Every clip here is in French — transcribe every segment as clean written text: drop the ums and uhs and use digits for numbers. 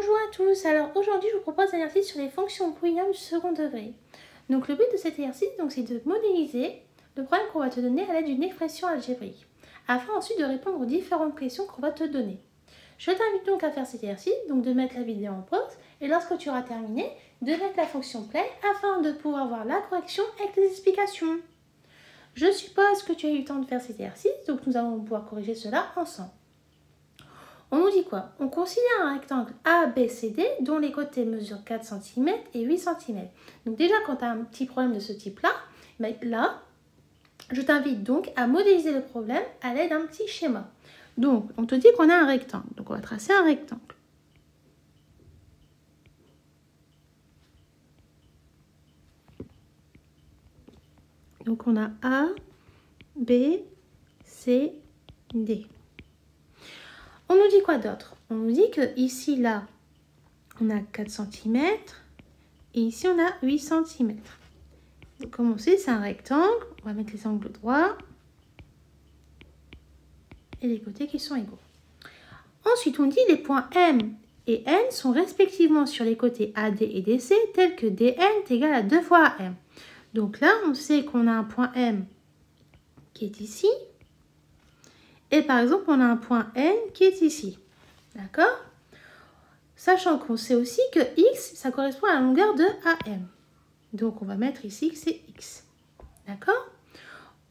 Bonjour à tous, alors aujourd'hui je vous propose un exercice sur les fonctions polynomiales du second degré. Donc le but de cet exercice c'est de modéliser le problème qu'on va te donner à l'aide d'une expression algébrique, afin ensuite de répondre aux différentes questions qu'on va te donner. Je t'invite donc à faire cet exercice, donc de mettre la vidéo en pause, et lorsque tu auras terminé, de mettre la fonction play afin de pouvoir voir la correction avec les explications. Je suppose que tu as eu le temps de faire cet exercice, donc nous allons pouvoir corriger cela ensemble. On nous dit quoi? On considère un rectangle ABCD dont les côtés mesurent 4 cm et 8 cm. Donc déjà, quand tu as un petit problème de ce type-là, je t'invite donc à modéliser le problème à l'aide d'un petit schéma. Donc, on te dit qu'on a un rectangle. Donc, on va tracer un rectangle. Donc, on a A, B, C, D. On nous dit quoi d'autre? On nous dit que ici, là, on a 4 cm et ici, on a 8 cm. Donc, comme on sait, c'est un rectangle. On va mettre les angles droits et les côtés qui sont égaux. Ensuite, on dit les points M et N sont respectivement sur les côtés AD et DC, tels que DN est égal à 2 fois AM. Donc là, on sait qu'on a un point M qui est ici. Et par exemple, on a un point N qui est ici. D'accord? Sachant qu'on sait aussi que X, ça correspond à la longueur de AM. Donc, on va mettre ici que c'est X. D'accord?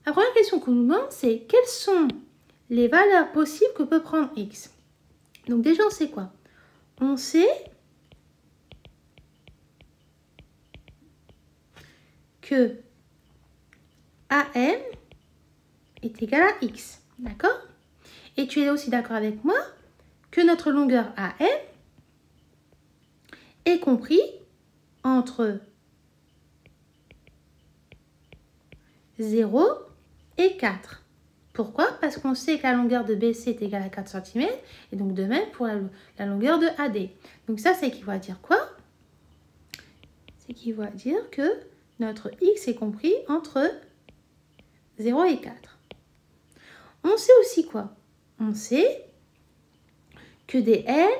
La première question qu'on nous demande, c'est quelles sont les valeurs possibles que peut prendre X? Donc déjà, on sait quoi? On sait que AM est égal à X. D'accord? Et tu es aussi d'accord avec moi que notre longueur AM est compris entre 0 et 4. Pourquoi? Parce qu'on sait que la longueur de BC est égale à 4 cm, et donc de même pour la longueur de AD. Donc ça, c'est équivaut à dire quoi? C'est équivaut à dire que notre X est compris entre 0 et 4. On sait aussi quoi? On sait que DN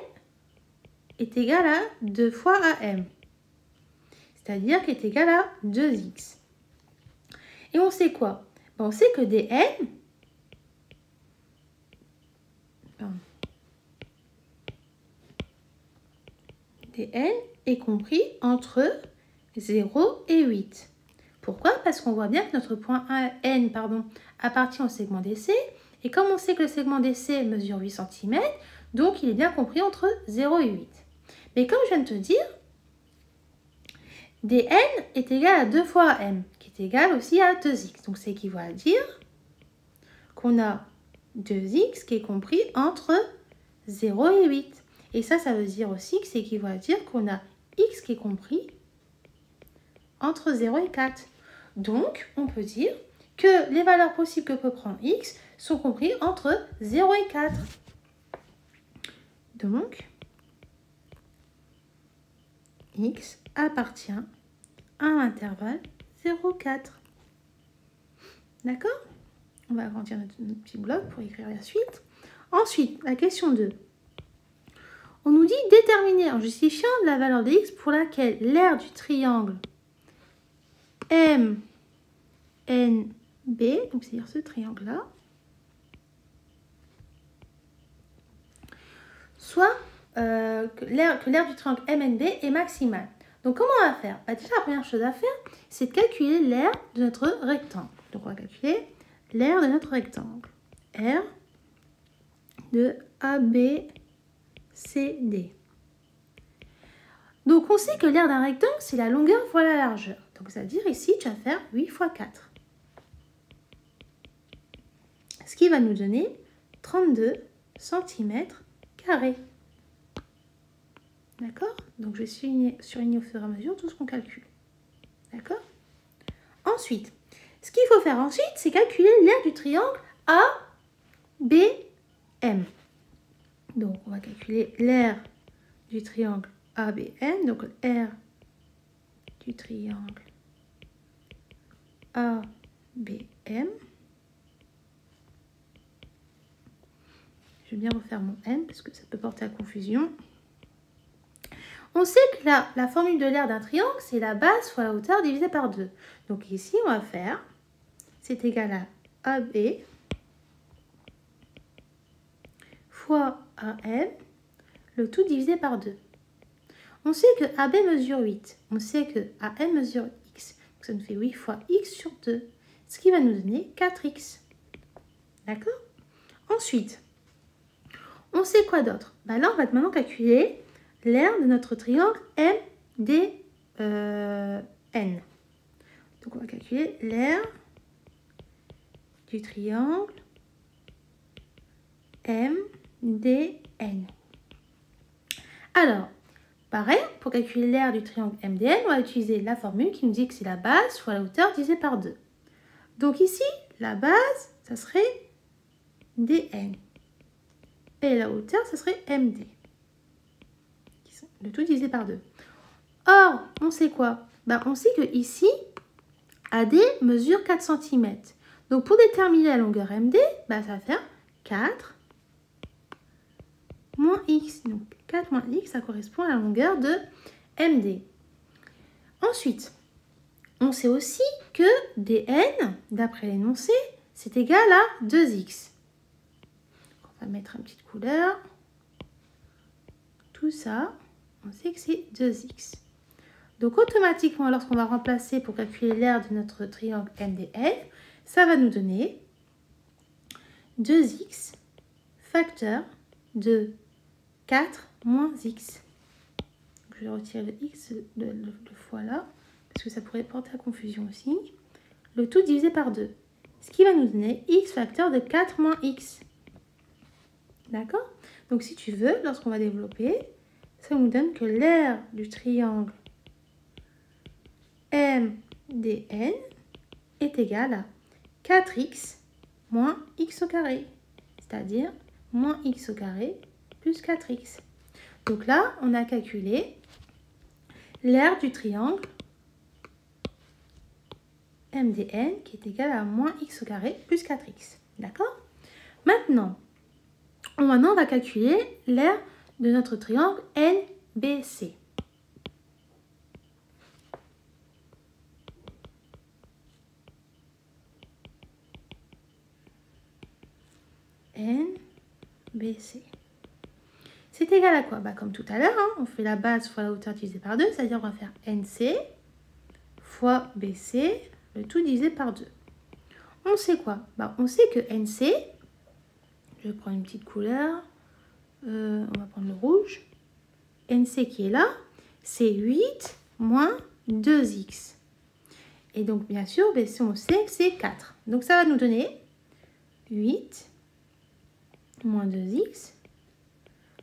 est égal à 2 fois AM, c'est-à-dire qu'il est égal à 2X. Et on sait quoi? On sait que DN est compris entre 0 et 8. Pourquoi? Parce qu'on voit bien que notre point N appartient au segment DC. Et comme on sait que le segment DC mesure 8 cm, donc il est bien compris entre 0 et 8. Mais comme je viens de te dire, dN est égal à 2 fois M, qui est égal aussi à 2x. Donc, c'est équivaut à dire qu'on a 2x qui est compris entre 0 et 8. Et ça veut dire aussi que c'est équivaut à dire qu'on a x qui est compris entre 0 et 4. Donc, on peut dire que les valeurs possibles que peut prendre x sont compris entre 0 et 4. Donc, x appartient à l'intervalle 0,4. D'accord? On va agrandir notre petit bloc pour écrire la suite. Ensuite, la question 2. On nous dit déterminer en justifiant la valeur de x pour laquelle l'aire du triangle MNB, donc c'est-à-dire ce triangle-là, soit que l'aire du triangle MNB est maximale. Donc, comment on va faire? Déjà, la première chose à faire, c'est de calculer l'aire de notre rectangle. Donc, on va calculer l'aire de notre rectangle. R de ABCD. Donc, on sait que l'aire d'un rectangle, c'est la longueur fois la largeur. Donc, ça veut dire ici, tu vas faire 8 fois 4. Ce qui va nous donner 32 cm². D'accord? Donc, je vais surligner au fur et à mesure tout ce qu'on calcule. D'accord? Ensuite, ce qu'il faut faire ensuite, c'est calculer l'aire du triangle ABM. Donc, on va calculer l'aire du triangle ABM. Donc, l'aire du triangle ABM. Je vais bien refaire mon M parce que ça peut porter à confusion. On sait que la formule de l'aire d'un triangle, c'est la base fois la hauteur divisée par 2. Donc ici, on va faire, c'est égal à AB fois AM, le tout divisé par 2. On sait que AB mesure 8. On sait que AM mesure X. Donc ça nous fait 8 fois X sur 2. Ce qui va nous donner 4X. D'accord? Ensuite, on sait quoi d'autre? Là, on va maintenant calculer l'aire de notre triangle MDN. Donc, on va calculer l'aire du triangle MDN. Alors, pareil, pour calculer l'aire du triangle MDN, on va utiliser la formule qui nous dit que c'est la base fois la hauteur divisée par 2. Donc ici, la base, ça serait DN. Et la hauteur, ça serait MD. Le tout divisé par 2. Or, on sait quoi? On sait que ici, AD mesure 4 cm. Donc, pour déterminer la longueur MD, ça va faire 4 moins X. Donc, 4 moins X, ça correspond à la longueur de MD. Ensuite, on sait aussi que DN, d'après l'énoncé, c'est égal à 2X. On va mettre une petite couleur. Tout ça, on sait que c'est 2X. Donc, automatiquement, lorsqu'on va remplacer pour calculer l'aire de notre triangle MDN, ça va nous donner 2X facteur de 4 moins X. Donc, je vais retirer le X le fois là, parce que ça pourrait porter à confusion aussi. Le tout divisé par 2. Ce qui va nous donner X facteur de 4 moins X. D'accord? Donc, si tu veux, lorsqu'on va développer, ça nous donne que l'aire du triangle MDN est égale à 4x moins x au carré, c'est-à-dire moins x au carré plus 4x. Donc là, on a calculé l'aire du triangle MDN qui est égal à moins x au carré plus 4x. D'accord? Maintenant, on va calculer l'aire de notre triangle NBC. NBC. C'est égal à quoi? Comme tout à l'heure, on fait la base fois la hauteur divisée par 2, c'est-à-dire on va faire NC fois BC, le tout divisé par 2. On sait quoi? On sait que NC, je vais prendre une petite couleur, on va prendre le rouge. NC qui est là, c'est 8 moins 2x. Et donc, bien sûr, BC, on sait que c'est 4. Donc, ça va nous donner 8 moins 2x,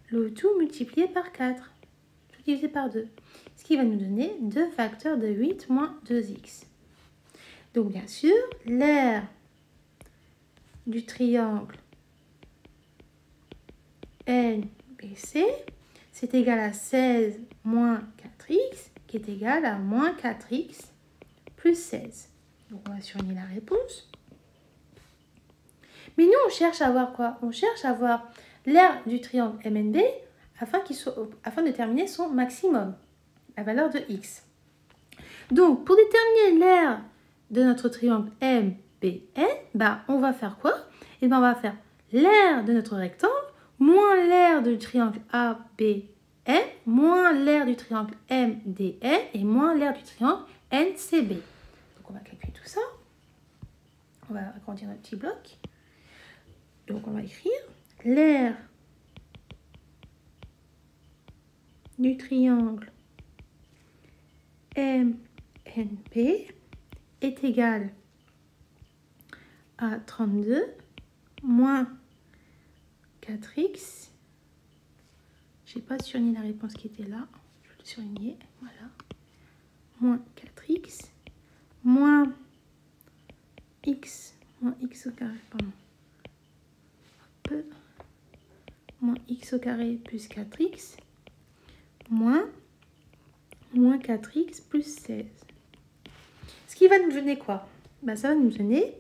le tout multiplié par 4, tout divisé par 2. Ce qui va nous donner 2 facteurs de 8 moins 2x. Donc, bien sûr, l'aire du triangle NBC, c'est égal à 16 moins 4x, qui est égal à moins 4x plus 16. Donc, on va surligner la réponse. Mais nous, on cherche à voir quoi? On cherche à voir l'aire du triangle MNB afin de déterminer son maximum, la valeur de x. Donc, pour déterminer l'aire de notre triangle MBN, on va faire quoi? On va faire l'aire de notre rectangle moins l'aire du triangle ABN moins l'aire du triangle MDN et moins l'aire du triangle NCB. Donc, on va calculer tout ça. On va agrandir notre petit bloc. Donc, on va écrire l'aire du triangle MNP est égale à 32 moins 4x. Je n'ai pas surligné la réponse qui était là. Je vais le surligner. Voilà. Moins 4x moins x au carré. Pardon. Moins x au carré plus 4x moins 4x plus 16. Ce qui va nous donner quoi? Ça va nous donner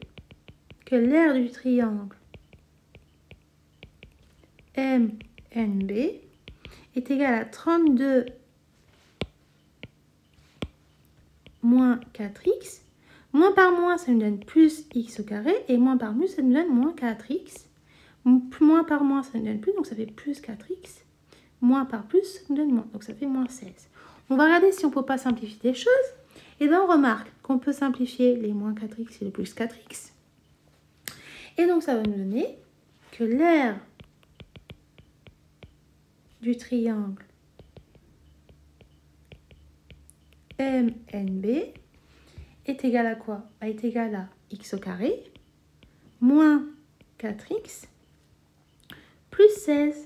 que l'aire du triangle MNB est égal à 32 moins 4x. Moins par moins, ça nous donne plus x au carré. Et moins par plus, ça nous donne moins 4x. Moins par moins, ça nous donne plus, donc ça fait plus 4x. Moins par plus, ça nous donne moins, donc ça fait moins 16. On va regarder si on ne peut pas simplifier des choses. Et bien, on remarque qu'on peut simplifier les moins 4x et le plus 4x. Et donc, ça va nous donner que l'aire du triangle MNB est égal à quoi? Est égal à x au carré moins 4x plus 16.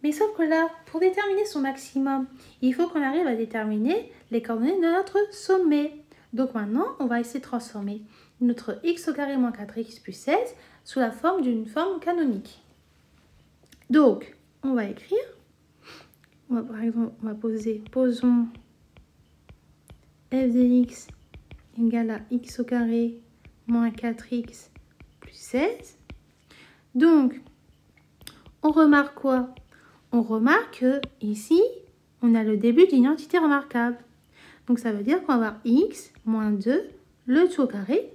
Mais sauf que là, pour déterminer son maximum, il faut qu'on arrive à déterminer les coordonnées de notre sommet. Donc maintenant, on va essayer de transformer notre x au carré moins 4x plus 16 sous la forme d'une forme canonique. Donc, on va écrire, par exemple, on va posons f de x égale à x au carré moins 4x plus 16. Donc, on remarque quoi? On remarque que ici, on a le début d'une identité remarquable. Donc, ça veut dire qu'on va avoir x moins 2, le tout au carré,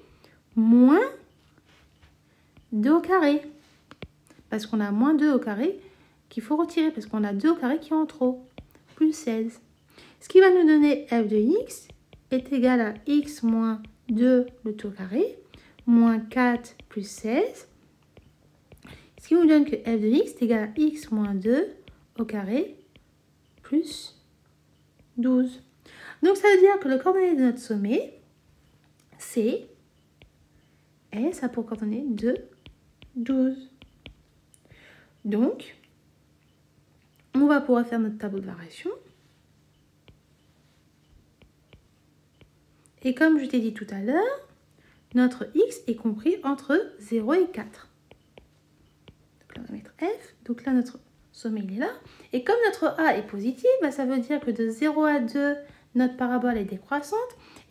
moins 2 au carré. Parce qu'on a moins 2 au carré qu'il faut retirer, parce qu'on a 2 au carré qui est en trop, plus 16. Ce qui va nous donner f de x est égal à x moins 2, le tout au carré, moins 4 plus 16. Ce qui nous donne que f de x est égal à x moins 2 au carré plus 12. Donc, ça veut dire que le coordonnée de notre sommet, c'est S a pour coordonnée de 12. Donc, on va pouvoir faire notre tableau de variation. Et comme je t'ai dit tout à l'heure, notre x est compris entre 0 et 4. Donc là, on va mettre F. Donc là, notre sommet, il est là. Et comme notre A est positif, bah, ça veut dire que de 0 à 2, notre parabole est décroissante.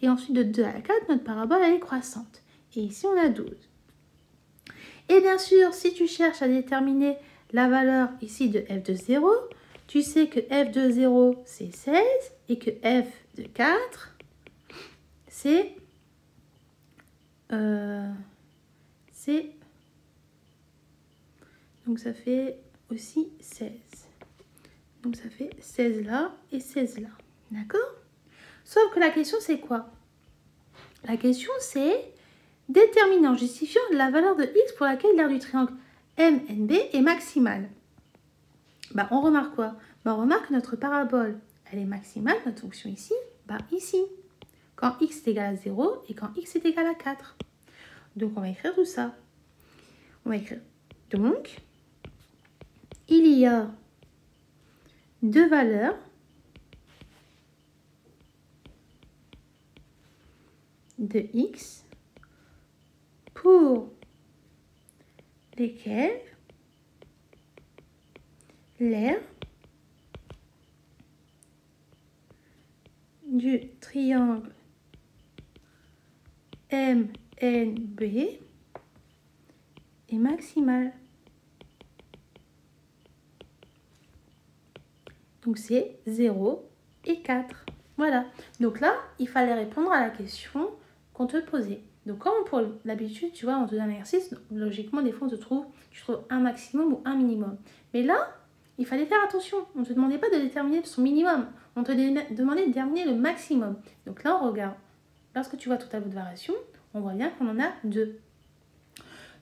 Et ensuite, de 2 à 4, notre parabole elle est croissante. Et ici, on a 12. Et bien sûr, si tu cherches à déterminer la valeur ici de f de 0, tu sais que f de 0, c'est 16. Et que f de 4, c'est... donc ça fait aussi 16. Donc ça fait 16 là et 16 là. D'accord? Sauf que la question c'est quoi? La question c'est déterminer en justifiant la valeur de x pour laquelle l'aire du triangle MNB est maximale. Bah, on remarque quoi? Bah, on remarque que notre parabole, elle est maximale, notre fonction ici, bah, ici. Quand x est égal à 0 et quand x est égal à 4. Donc, on va écrire tout ça. On va écrire. Donc, il y a deux valeurs de x pour lesquelles l'aire du triangle MNB est maximale. Donc c'est 0 et 4. Voilà. Donc là, il fallait répondre à la question qu'on te posait. Donc comme pour l'habitude, tu vois, on te donne un exercice, logiquement, des fois, tu trouves un maximum ou un minimum. Mais là, il fallait faire attention. On ne te demandait pas de déterminer son minimum. On te demandait de déterminer le maximum. Donc là, on regarde. Lorsque tu vois tout tableau de variation, on voit bien qu'on en a deux.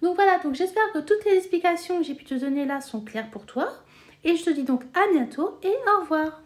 Donc voilà, donc j'espère que toutes les explications que j'ai pu te donner là sont claires pour toi. Et je te dis donc à bientôt et au revoir.